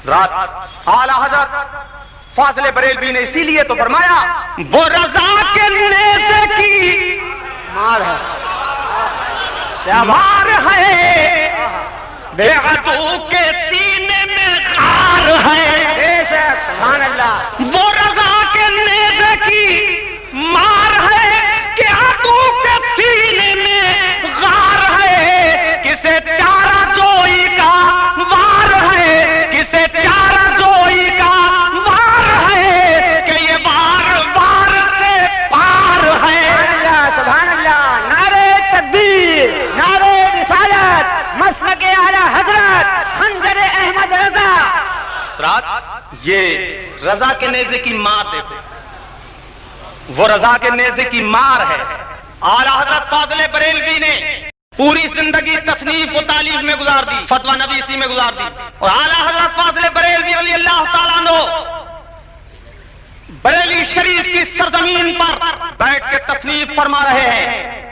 رات اعلیٰ حضرت فاضل بریلوی نے اسی لیے تو فرمایا وہ رضا کے نیزے کی مار ہے، مار ہے، بے عدو کے سینے میں غار ہے، بے شک، سبحان اللہ، وہ رضا کے نیزے کی مار ہے کہ عدو کے سینے میں غار ہے، کسے چارہ جوئی کا وار ہے، کسے چارہ جوئی کا وار ہے کہ یہ وار وار سے پار ہے۔ سبحان اللہ، نعرہ تکبیر، نعرہ رسالت، مسلک اعلیٰ حضرت خنجر احمد رضا۔ رات یہ رضا کے نیزے کی مار دیکھو، وہ رضا کے نیزے کی مار ہے۔ اعلیٰ حضرت فاضل بریلوی نے پوری زندگی تصنیف و تعلیف میں گزار دی، فتویٰ نویسی میں گزار دی، اور اعلیٰ حضرت فاضل بریلوی رضی اللہ تعالیٰ عنہ بریلی شریف کی سرزمین پر بیٹھ کے تصنیف فرما رہے ہیں۔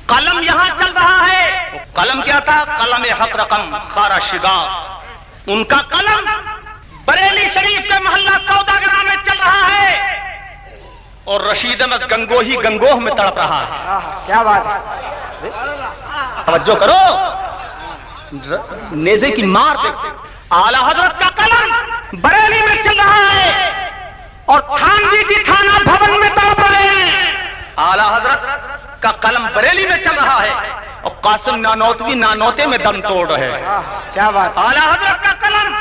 قلم یہاں چل رہا ہے، قلم کیا تھا؟ قلم حق رقم خارا شگاف، ان کا قلم بریلی شریف کے محلہ سوداگرہ میں چل رہا ہے اور رشید احمد گنگوہی گنگوہ میں تڑپ رہا ہے۔ کیا بات ہے، توجہ کرو، نیزے کی مار دیکھو۔ اعلیٰ حضرت کا قلم بریلی میں چل رہا ہے اور تھانوی جی تھانہ بھون میں تڑپ رہے ہیں۔ اعلیٰ حضرت کا قلم بریلی میں چل رہا ہے اور قاسم نانوتوی نانوتے میں دم توڑ رہے ہیں۔ کیا بات، اعلیٰ حضرت کا قلم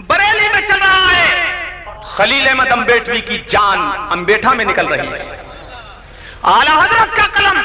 بریلی میں چل رہا ہے، خلیل احمد امبیٹوی کی جان امبیٹھا میں نکل رہی ہے۔ اعلیٰ حضرت کا قلم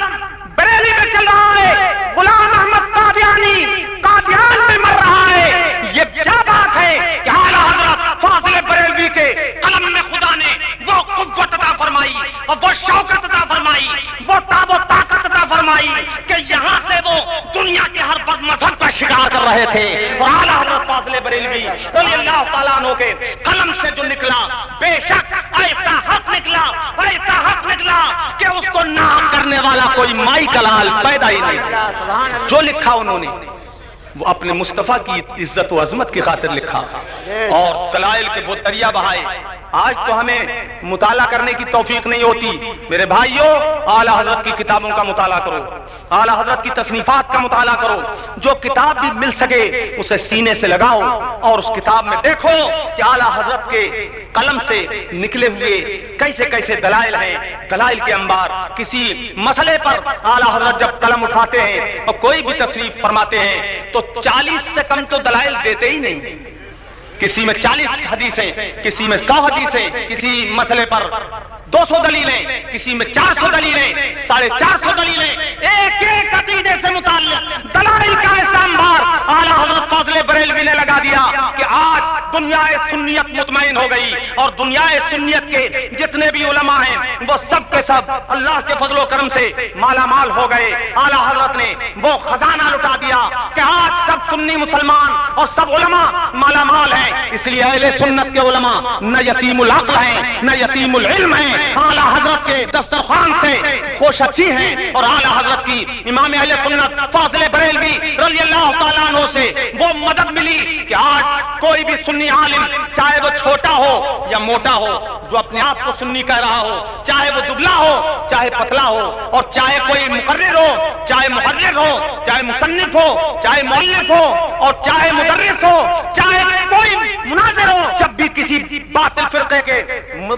بریلی میں چل رہا ہے، غلام احمد قادیانی قادیان میں مر رہا ہے۔ یہ کیا بات ہے کہ اعلیٰ حضرت فاضل بریلوی کے قلم میں خدا نے وہ قوت عطا فرمائی اور وہ شوکت عطا فرمائی، وہ تاب و طاقت عطا فرمائی کہ یہاں سے وہ دنیا کے ہر بد مذہب کا شکار کر رہے تھے، اور اعلیٰ حضرت فاضل بریلوی رضی اللہ تعالیٰ عنہ کے قلم سے جو نکلا بے شک ایسا حق نکلا، ایسا حق نکلا کہ اس کو نام کرنے والا کوئی مائی کلال پیدا ہی نہیں۔ جو لکھا انہوں نے وہ اپنے مصطفیٰ کی عزت و عظمت کی خاطر لکھا اور دلائل کے وہ دریا بہائے۔ آج تو ہمیں مطالعہ کرنے کی توفیق نہیں ہوتی، میرے بھائیوں اعلیٰ حضرت کی کتابوں کا مطالعہ کرو، اعلیٰ حضرت کی تصنیفات کا مطالعہ کرو، جو کتاب بھی مل سکے اسے سینے سے لگاؤ اور اس کتاب میں دیکھو کہ اعلیٰ حضرت کے قلم سے نکلے ہوئے کیسے کیسے دلائل ہیں، دلائل کے انبار۔ کسی مسئلے پر اعلیٰ حضرت جب قلم اٹھاتے ہیں اور کوئی بھی تصریف فرماتے ہیں تو 40 سے کم تو دلائل دیتے ہی نہیں، کسی میں 40 حدیثیں، کسی میں 100 حدیثیں، کسی مسئلے پر 200 دلیلیں، کسی میں 400 دلیلیں، 450 دلیلیں، ایک ایک عقیدے سے متعلق دلائل کا ایسا انبار اعلیٰ حضرت فاضل بریلوی نے لگا دیا کہ آج دنیا سنیت مطمئن ہو گئی، اور دنیا سنیت کے جتنے بھی علماء ہیں وہ سب کے سب اللہ کے فضل و کرم سے مالا مال ہو گئے۔ اعلیٰ حضرت نے وہ خزانہ لٹا دیا کہ آج سب سنی مسلمان اور سب علماء مالا مال ہیں۔ اس لیے اہل سنت کے علماء نہ یتیم العقل ہیں نہ یتیم العلم ہیں، اعلیٰ حضرت کے دسترخوان سے خوش اچھی ہیں، اور اعلیٰ حضرت کی امام اہل سنت فاضل بریلوی رضی اللہ تعالیٰ عنہ سے وہ مدد ملی کہ آج کوئی بھی سنی عالم چاہے وہ چھوٹا ہو یا موٹا ہو، جو اپنے آپ کو سنی کہہ رہا ہو، چاہے وہ دبلا ہو چاہے پتلا ہو، اور چاہے کوئی مقرر ہو چاہے محرر ہو، چاہے مصنف ہو چاہے مؤلف ہو، اور چاہے مدرس ہو چاہے کوئی مناظر ہو، جب بھی کسی باطل فرقے کے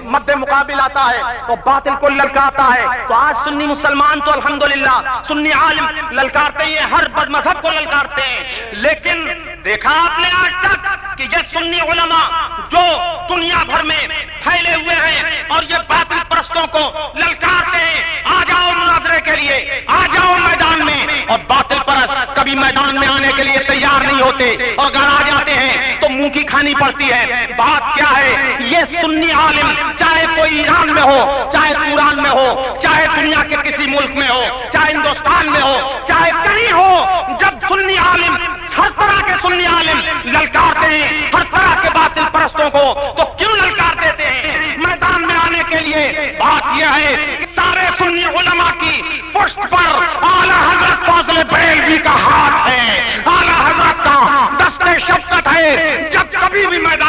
مد مقابل آتا ہے وہ باطل کو للکارتا ہے۔ تو آج سنی مسلمان تو الحمدللہ سنی عالم للکارتے ہیں، ہر بد مذہب کو للکارتے ہیں، لیکن دیکھا آپ نے آج تک کہ یہ سنی علماء جو دنیا بھر میں پھیلے ہوئے ہیں اور یہ باطل پرستوں کو للکارتے ہیں، آ جاؤ مناظرے کے لیے، آ جاؤ میدان میں، اور باطل پرست کبھی میدان میں آنے کے لیے تیار نہیں ہوتے، اور اگر آ جاتے ہیں تو منہ کی کھانی پڑتی ہے۔ بات کیا ہے، یہ سنی عالم چاہے کوئی ایران میں ہو چاہے توران میں ہو چاہے دنیا کے کسی ملک میں ہو چاہے ہندوستان میں ہو چاہے کہیں ہو، جب سنی عالم ہر طرح کے سنی عالم للکارتے ہیں ہر طرح کے باطل پرستوں کو، تو کیوں للکار دیتے ہیں میدان میں آنے کے لیے؟ بات یہ ہے کہ سارے سنی علماء کی پشت پر اعلیٰ حضرت فاضل بریلوی کا ہاتھ ہے، اعلیٰ حضرت کا دست شفقت ہے۔ جب کبھی بھی میدان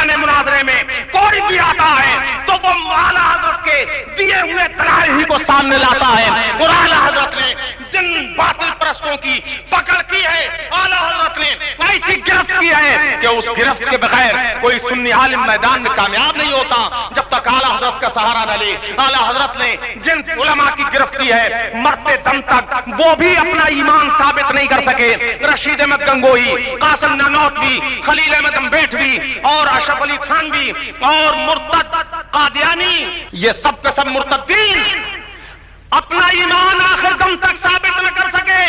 وہ اعلیٰ حضرت کے دیے ہوئے دلائل ہی کو سامنے لاتا ہے. اور اعلیٰ حضرت نے جن باطل پرستوں کی پکڑ کی ہے، اعلیٰ حضرت نے ایسی گرفت کی ہے کہ اس گرفت کے بغیر کوئی سنی عالم میدان میں کامیاب نہیں ہوتا جب تک اعلیٰ حضرت کا سہارا نہ لے. اعلیٰ حضرت نے جن علماء کی گرفت کی ہے، مرتے دم تک وہ بھی اپنا ایمان ثابت نہیں کر سکے. رشید احمد گنگوہی، قاسم نانوتوی، خلیل احمد امبیٹوی اور اشرف علی تھانوی اور مرتد قادیانی، یہ سب کے سب مرتدین اپنا ایمان آخر دم تک ثابت نہ کر سکے.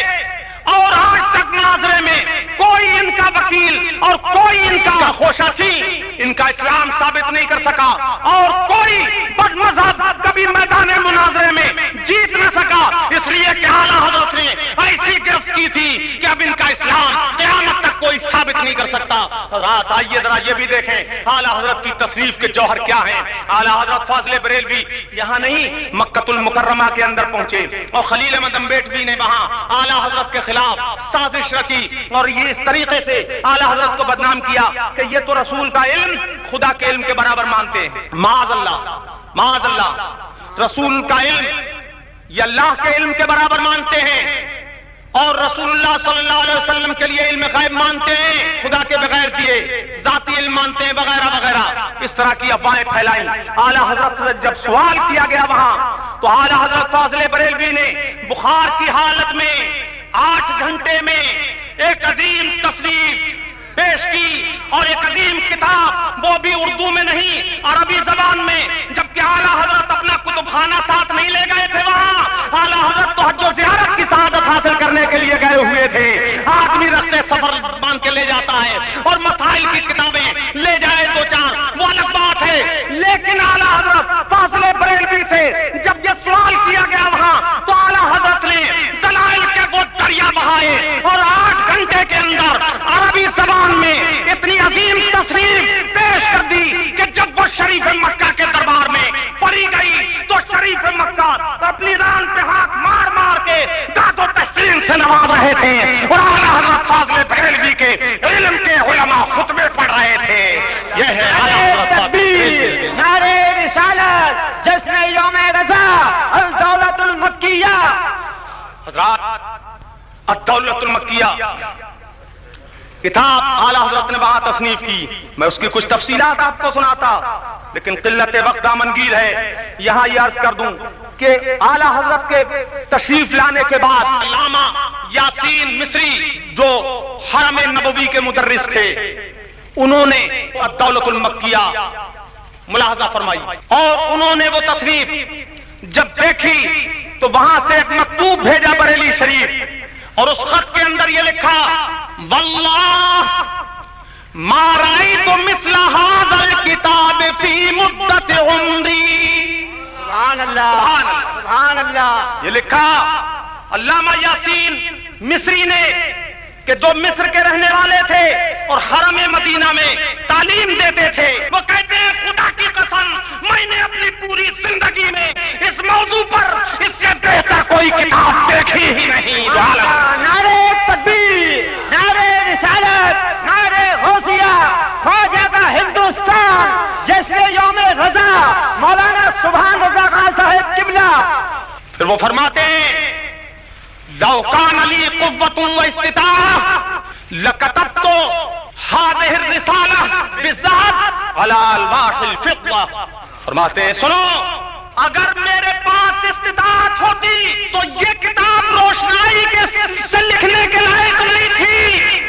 اور آج تک مناظرے میں کوئی ان کا وکیل اور کوئی ان کا خوشہ تھی ان کا اسلام ثابت نہیں کر سکا، اور کوئی بد مذہب کبھی میدان مناظرے میں جیت نہ سکا، اس لیے کہ اعلیٰ حضرت نے ایسی گرفت کی تھی کہ اب ان کا اسلام قیامت تک کوئی ثابت نہیں کر سکتا. رات آئیے ذرا یہ بھی دیکھیں اعلیٰ حضرت کی تصنیف کے جوہر کیا ہیں. اعلیٰ حضرت فاضل بریلوی یہاں نہیں مکہ المکرمہ کے اندر پہنچے، اور خلیل احمد امبیٹوی نے وہاں اعلیٰ حضرت کے خلاف سازش رچی اور یہ اس طریقے سے اعلیٰ حضرت کو بدنام کیا کہ یہ تو رسول کا علم خدا کے علم کے برابر مانتے ہیں. معاذ اللہ، معاذ اللہ، رسول کا علم یہ اللہ کے علم کے برابر مانتے ہیں، اور رسول اللہ صلی اللہ علیہ وسلم کے لیے علم غیب مانتے ہیں، خدا کے بغیر دیے، ذاتی علم مانتے ہیں، وغیرہ وغیرہ. اس طرح کی افواہیں پھیلائیں. اعلیٰ حضرت سے جب سوال کیا گیا وہاں تو اعلیٰ حضرت فاضل بریلوی نے بخار کی حالت میں 8 گھنٹے میں ایک عظیم تصنیف پیش کی، اور ایک عظیم کتاب، وہ بھی اردو میں نہیں عربی زبان میں. جبکہ اعلیٰ حضرت اپنا کتب خانہ ساتھ نہیں لے گئے تھے، وہاں اعلیٰ حضرت تو حج و زیارت کی سعادت حاصل کرنے کے لیے گئے ہوئے تھے. آدمی رختے سفر باندھ کے لے جاتا ہے اور مسائل کی کتابیں لے جائے 2-4 وہ الگ بات ہے، لیکن اعلیٰ حضرت فاضل بریلوی سے جب یہ سوال کیا گیا وہاں تو اعلیٰ حضرت نے دلائل کے وہ دریا بہائے، اور 8 گھنٹے کے اندر عربی زبان میں اتنی عظیم تصنیف پیش کر دی کہ جب وہ شریف مکہ کے دربار میں پڑھی گئی تو شریف مکہ اپنی ران پہ ہاتھ مار مار کے داد و تحسین سے نواز رہے تھے، اور اعلیٰ حضرت فاضل بریلوی کے علم کے علماء خطبے پڑھ رہے تھے. یہ ہے اعلیٰ حضرت نعرے رسالت، جشن یوم رضا، الدولت المکیہ. حضرات الدولت المکیہ کتاب اعلیٰ حضرت نے وہاں تصنیف کی. میں اس کی کچھ تفصیلات آپ کو سناتا، لیکن قلت وقت دامنگیر ہے. یہاں یہ عرض کر دوں کہ اعلیٰ حضرت کے تشریف لانے کے بعد علامہ یاسین مصری جو حرم نبوی کے مدرس تھے، انہوں نے الدولت المکیہ ملاحظہ فرمائی، اور انہوں نے وہ تصنیف جب دیکھی تو وہاں سے ایک مکتوب بھیجا بریلی شریف، اور اس خط کے اندر یہ لکھا واللہ ما رأیت مثل هذا الكتاب فی مدت عمری. سبحان اللہ، سبحان اللہ. یہ لکھا علامہ یاسین مصری نے کہ جو مصر کے رہنے والے تھے اور حرم مدینہ میں تعلیم دیتے تھے. وہ کہتے ہیں خدا کی قسم میں نے اپنی پوری زندگی میں اس موضوع پر اس سے بہتر کوئی کتاب دیکھی ہی نہیں. نعرے تکبیر، نعرے رسالت، نعرے غوثیہ، خواجہ کا ہندوستان، جشن یوم رضا، مولانا سبحان رضا خان صاحب قبلہ. پھر وہ فرماتے ہیں لو کان لی قوت و استطاعت لکتبت هذه الرسالہ بالذات علی الواح الفضہ. فرماتے ہیں سنو، اگر میرے پاس استطاعت ہوتی تو یہ کتاب روشنائی کے سے لکھنے کے لائق نہیں تھی.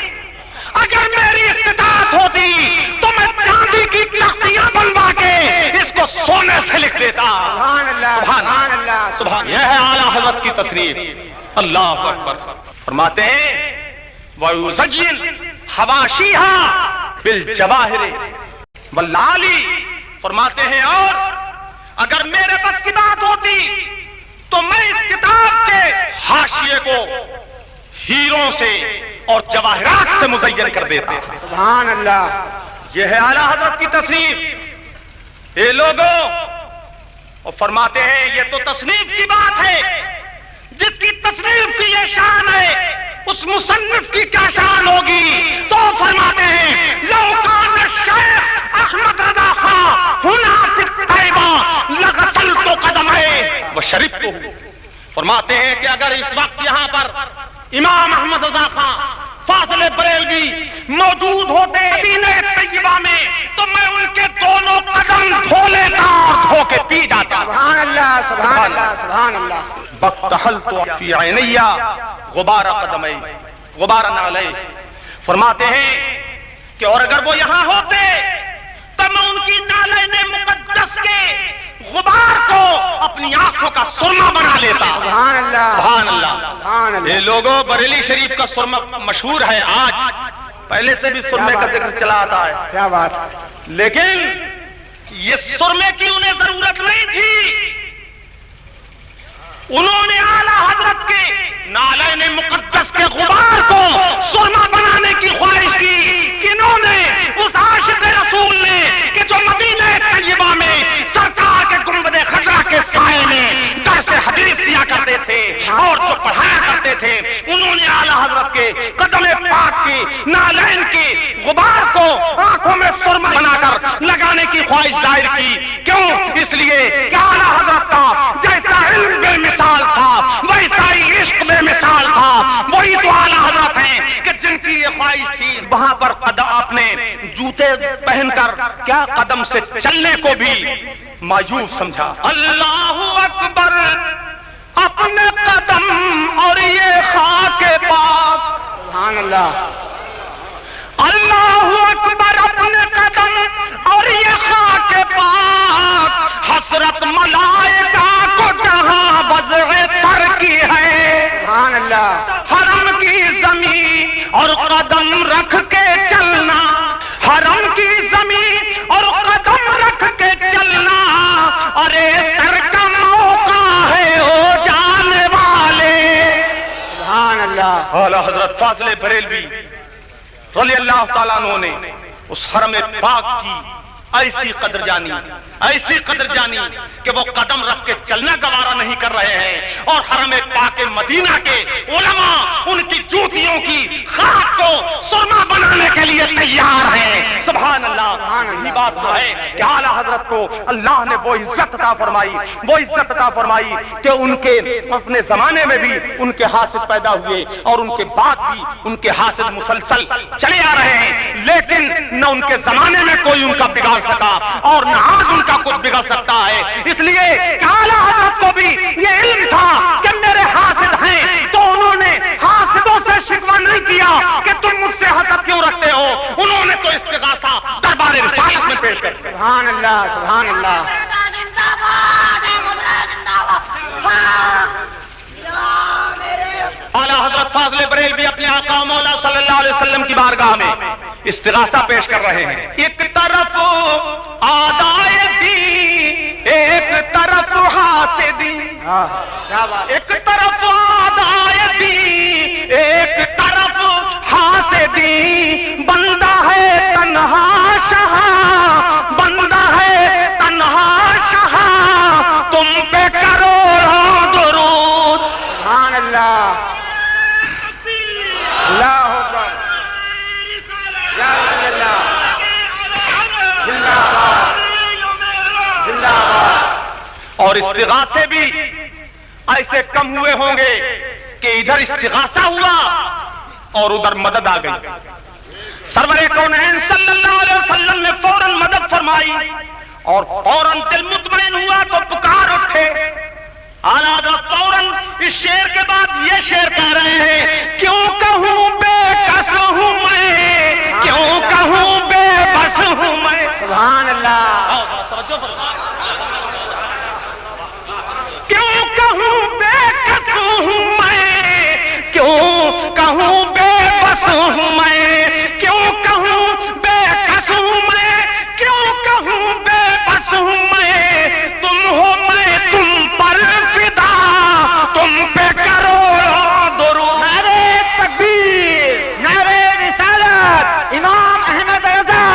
اگر میری استطاعت ہوتی تو میں چاندی کی تختیاں بنوا کے اس کو سونے سے لکھ دیتا. سبحان اللہ، سبحان اللہ، سبحان. یہ ہے اعلیٰ حضرت کی تصریف. اللہ اکبر. فرماتے ہیں وَيُزَجِّنْ حَوَاشِيهَا بِالْجَوَاهِرِ وَاللَّعَلِ. فرماتے ہیں اور اگر میرے بس کی بات ہوتی تو میں اس کتاب کے حاشیے کو ہیروں سے اور جواہرات سے مزین کر دیتا. سبحان اللہ. یہ ہے اعلیٰ حضرت کی تصنیف. اے لوگوں، اور فرماتے ہیں یہ تو تصنیف کی بات ہے، جس کی تصنیف کی یہ شان ہے اس مصنف کی کیا شان ہوگی. تو فرماتے ہیں لو کان الشیخ احمد رضا خان ہنا فی الطیبہ فرماتے ہیں کہ اگر اس وقت یہاں پر امام احمد رضا خان فاضل بریلوی موجود ہوتے مدینہ طیبہ میں تو میں ان کے دونوں قدم دھو لیتا اور دھو کے پی جاتا. سبحان اللہ سبحان اللہ سبحان اللہ. بقتحلت فی عینیا غبار قدمی غبار نعلی. فرماتے ہیں کہ اور اگر وہ یہاں ہوتے تو میں ان کی نالین مقدس کے غبار کو اپنی آنکھوں کا سرما بنا لیتا. سبحان اللہ سبحان اللہ. سبحان اللہ. یہ لوگوں بریلی شریف کا سرما مشہور ہے آج، پہلے سے بھی سرمے کا ذکر چلا آتا ہے. کیا بات. لیکن یہ سرمے کی انہیں ضرورت نہیں تھی. انہوں نے اعلیٰ حضرت کے نالین مقدس کے غبار کو سرما بنانے کی خواہش کی. کنہوں نے؟ اس عاشق رسول نے کہ جو مدینہ طیبہ میں سرکار کے گنبد خضرا کے سائے میں درس حدیث دیا کرتے تھے اور جو پڑھایا کرتے تھے. انہوں نے اعلیٰ حضرت کے قدم پاک کی نالین کے غبار کو آنکھوں میں سرما بنا کر لگانے کی خواہش ظاہر کی. کیوں؟ اس لیے کہ اعلیٰ حضرت کا جیسا علم بے مثال تھا ویسا ہی عشق بے مثال تھا. وہی تو اعلیٰ حضرت ہیں کہ جن کی یہ خواہش تھی وہاں پر اپنے جوتے پہن کر کیا قدم سے چلنے کو بھی مایوب سمجھا. اللہ اکبر اپنے قدم اور یہ خاک پاک. سبحان اللہ. اللہ اکبر اپنے قدم اور یہ خاک پاک. حسرت ملائکہ کو جہاں وضع سر کی ہے. سبحان اللہ. حرم کی زمین اور قدم رکھ کے چلنا. حرم کی زمین اور قدم رکھ کے چلنا. ارے سر کا موقع ہے او جانے والے. سبحان اللہ. اعلیٰ حضرت فاضل بریلوی رضی اللہ تعالیٰ عنہ نے اس حرم پاک کی ایسی قدر جانی کہ وہ قدم رکھ کے چلنا گوارا نہیں کر رہے ہیں. اور حرم پاک مدینہ کے علماء ان کی جوتیوں کی خاک کو سرما بنانے کے لیے تیار ہیں. سبحان اللہ. یہ بات تو ہے کہ اعلیٰ حضرت کو اللہ نے وہ عزت عطا فرمائی کہ ان کے اپنے زمانے میں بھی ان کے حاسد پیدا ہوئے اور ان کے بعد بھی ان کے حاسد مسلسل چلے آ رہے ہیں. لیکن نہ ان کے زمانے میں کوئی ان کا بگاڑ سکا اور نہ آج ان کا کچھ بگڑ سکتا ہے. اس لیے کہ اعلیٰ حضرت کو بھی یہ علم تھا کہ میرے حاسد ہیں تو انہوں نے حاسدوں سے شکوہ نہیں کیا کہ تم مجھ سے حسد کیوں رکھتے ہو. انہوں نے تو استغاثہ دربار رسالت میں پیش کر دیا. سبحان اللہ سبحان اللہ. اعلیٰ حضرت فاضل بریلوی اپنے آقا مولا صلی اللہ علیہ وسلم کی بارگاہ میں استغاثہ پیش کر رہے ہیں. ایک طرف آدائے دین ایک طرف حاسدی. ایک طرف آدائے دین ایک طرف حاسدی. بندہ ہے تنہا شاہ بندہ ہے تنہا شاہ تم پہ کروڑوں درود. سبحان اللہ. اللہ اکبر. یا رسول اللہ. زندہ باد زندہ باد. اور استغاثے بھی ایسے کم ہوئے ہوں گے کہ ادھر استغاثہ ہوا اور ادھر مدد آ گئی. سرور کونین صلی اللہ علیہ وسلم نے فوراً مدد فرمائی اور فوراً دل مطمئن ہوا تو پکار اٹھے. اعلیٰ حضرت فوراً اس شعر کے بعد یہ شعر کہہ رہے ہیں. کیوں کہوں بے کس ہوں میں کیوں کہوں بے بس ہوں میں. سبحان اللہ. کیوں کہوں بے کس ہوں میں کیوں کہوں بے بس ہوں میں کیوں کہوں بے کس ہوں میں کیوں کہوں بے بس ہوں میں. تم ہو میں تم پر فدا تم پہ کروڑوں درود. نعرہ تکبیر نعرہ رسالت. امام احمد رضا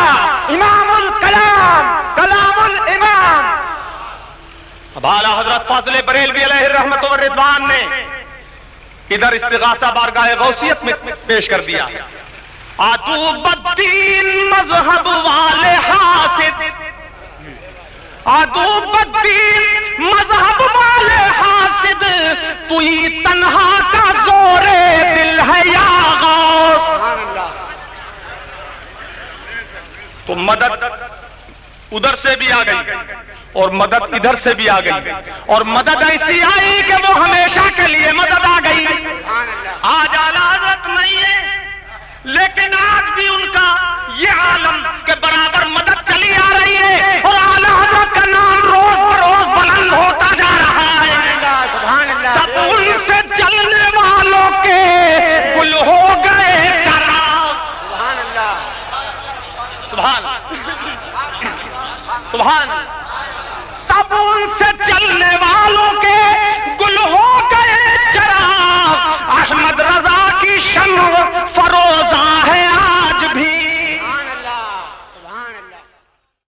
امام الکلام کلام الامام. اب اعلیٰ حضرت فاضل بریلوی علیہ الرحمت والرضوان نے ادھر استغاثہ بارگاہ غوثیت میں پیش کر دیا. عدو بدین مذہب والے حاسد عدو بدین مذہب والے حاسد تو کوئی تنہا کا زور دل ہے یا غوث. تو مدد ادھر سے بھی آ گئی اور مدد ادھر سے بھی آ گئی, اور مدد ایسی آئی کہ وہ ہمیشہ کے لیے مدد آ گئی. آج اعلیٰ حضرت نہیں ہے, لیکن آج بھی ان کا یہ عالم کے برابر مدد چلی آ رہی ہے, اور اعلیٰ حضرت کا نام روز بروز بلند ہوتا جا رہا ہے. سب ان سے جلنے والوں کے گل ہو گئے چراغ. سبحان سبحان. سب ان سے چلنے والوں